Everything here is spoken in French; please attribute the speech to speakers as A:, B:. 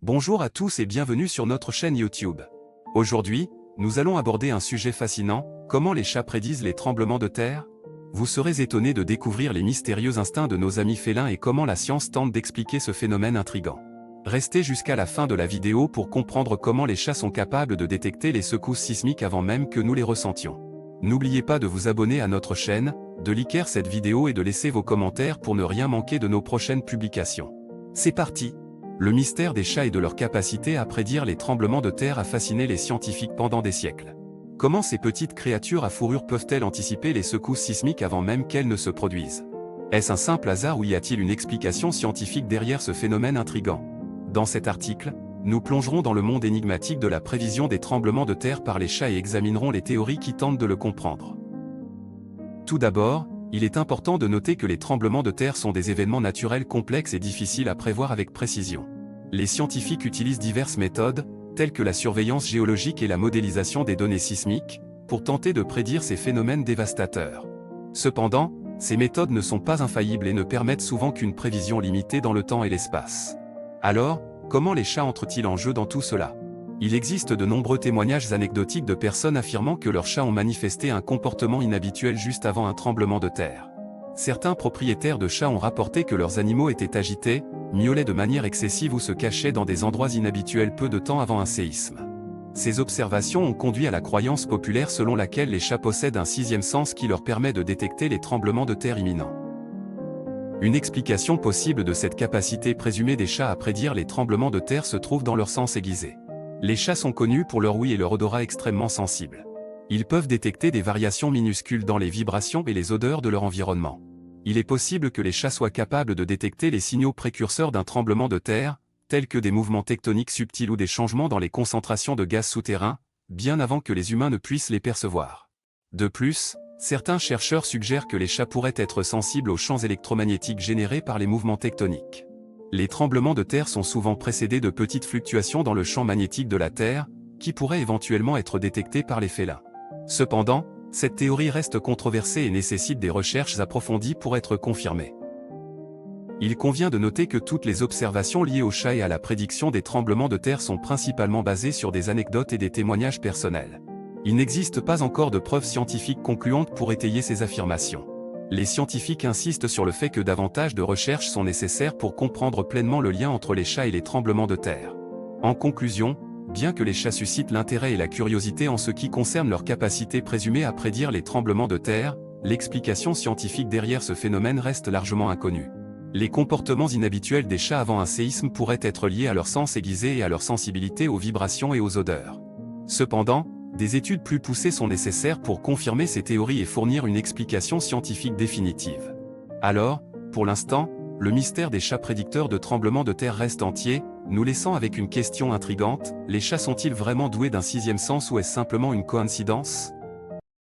A: Bonjour à tous et bienvenue sur notre chaîne YouTube. Aujourd'hui, nous allons aborder un sujet fascinant, comment les chats prédisent les tremblements de terre? Vous serez étonnés de découvrir les mystérieux instincts de nos amis félins et comment la science tente d'expliquer ce phénomène intrigant. Restez jusqu'à la fin de la vidéo pour comprendre comment les chats sont capables de détecter les secousses sismiques avant même que nous les ressentions. N'oubliez pas de vous abonner à notre chaîne, de liker cette vidéo et de laisser vos commentaires pour ne rien manquer de nos prochaines publications. C'est parti! Le mystère des chats et de leur capacité à prédire les tremblements de terre a fasciné les scientifiques pendant des siècles. Comment ces petites créatures à fourrure peuvent-elles anticiper les secousses sismiques avant même qu'elles ne se produisent? Est-ce un simple hasard ou y a-t-il une explication scientifique derrière ce phénomène intrigant? Dans cet article, nous plongerons dans le monde énigmatique de la prévision des tremblements de terre par les chats et examinerons les théories qui tentent de le comprendre. Tout d'abord, il est important de noter que les tremblements de terre sont des événements naturels complexes et difficiles à prévoir avec précision. Les scientifiques utilisent diverses méthodes, telles que la surveillance géologique et la modélisation des données sismiques, pour tenter de prédire ces phénomènes dévastateurs. Cependant, ces méthodes ne sont pas infaillibles et ne permettent souvent qu'une prévision limitée dans le temps et l'espace. Alors, comment les chats entrent-ils en jeu dans tout cela? Il existe de nombreux témoignages anecdotiques de personnes affirmant que leurs chats ont manifesté un comportement inhabituel juste avant un tremblement de terre. Certains propriétaires de chats ont rapporté que leurs animaux étaient agités, miaulaient de manière excessive ou se cachaient dans des endroits inhabituels peu de temps avant un séisme. Ces observations ont conduit à la croyance populaire selon laquelle les chats possèdent un sixième sens qui leur permet de détecter les tremblements de terre imminents. Une explication possible de cette capacité présumée des chats à prédire les tremblements de terre se trouve dans leur sens aiguisé. Les chats sont connus pour leur ouïe et leur odorat extrêmement sensibles. Ils peuvent détecter des variations minuscules dans les vibrations et les odeurs de leur environnement. Il est possible que les chats soient capables de détecter les signaux précurseurs d'un tremblement de terre, tels que des mouvements tectoniques subtils ou des changements dans les concentrations de gaz souterrains, bien avant que les humains ne puissent les percevoir. De plus, certains chercheurs suggèrent que les chats pourraient être sensibles aux champs électromagnétiques générés par les mouvements tectoniques. Les tremblements de terre sont souvent précédés de petites fluctuations dans le champ magnétique de la Terre, qui pourraient éventuellement être détectées par les félins. Cependant, cette théorie reste controversée et nécessite des recherches approfondies pour être confirmée. Il convient de noter que toutes les observations liées aux chats et à la prédiction des tremblements de terre sont principalement basées sur des anecdotes et des témoignages personnels. Il n'existe pas encore de preuves scientifiques concluantes pour étayer ces affirmations. Les scientifiques insistent sur le fait que davantage de recherches sont nécessaires pour comprendre pleinement le lien entre les chats et les tremblements de terre. En conclusion, bien que les chats suscitent l'intérêt et la curiosité en ce qui concerne leur capacité présumée à prédire les tremblements de terre, l'explication scientifique derrière ce phénomène reste largement inconnue. Les comportements inhabituels des chats avant un séisme pourraient être liés à leur sens aiguisé et à leur sensibilité aux vibrations et aux odeurs. Cependant, des études plus poussées sont nécessaires pour confirmer ces théories et fournir une explication scientifique définitive. Alors, pour l'instant, le mystère des chats prédicteurs de tremblements de terre reste entier, nous laissant avec une question intrigante, les chats sont-ils vraiment doués d'un sixième sens ou est-ce simplement une coïncidence?